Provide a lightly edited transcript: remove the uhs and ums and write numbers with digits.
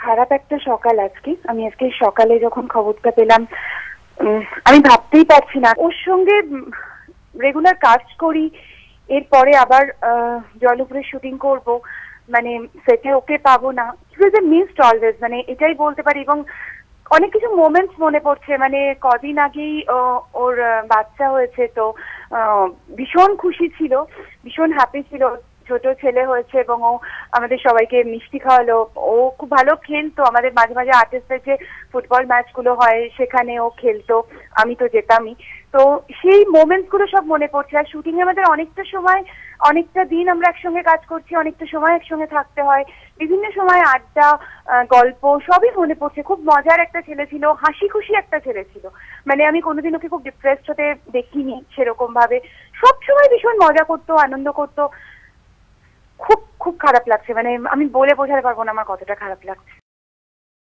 খারাপ একটা সকাল আজকে। আমি আজকে সকালে যখন খবরটা পেলাম আমি ভাবতেই পারছি না। ওর সঙ্গে রেগুলার কাজ করি, এরপরে আবার জয়নুপুরে শুটিং করব, মানে সেটে ওকে পাবো না। হি ওয়াজ এ মিসড অলওয়েজ, মানে এটাই বলতে পারি। এবং অনেক কিছু মোমেন্টস মনে পড়ছে, মানে কদিন আগেই ওর বাচ্চা হয়েছে, তো ভীষণ খুশি ছিল, ভীষণ হ্যাপি ছিল। ছোট ছেলে হয়েছে এবং ও আমাদের সবাইকে মিষ্টি খাওয়ালো। ও খুব ভালো খেলতো, আমাদের মাঝে মাঝে আর্টিস্টের যে ফুটবল ম্যাচ গুলো হয় সেখানে ও খেলতো, আমি তো যেতামই। তো সেই মোমেন্টস গুলো সব মনে পড়ছে। আর শুটিং এ আমাদের অনেকটা সময়, অনেকটা দিন আমরা একসঙ্গে কাজ করছি, অনেকটা সময় একসঙ্গে থাকতে হয়, বিভিন্ন সময় আড্ডা, গল্প সবই মনে পড়ছে। খুব মজার একটা ছেলে ছিল, হাসি খুশি একটা ছেলে ছিল। মানে আমি কোনোদিন ওকে খুব ডিপ্রেসড হতে দেখিনি সেরকম ভাবে। সবসময় ভীষণ মজা করতো, আনন্দ করতো। খুব খুব খারাপ লাগছে, মানে আমি বলে বোঝাতে পারবো না আমার কতটা খারাপ লাগছে।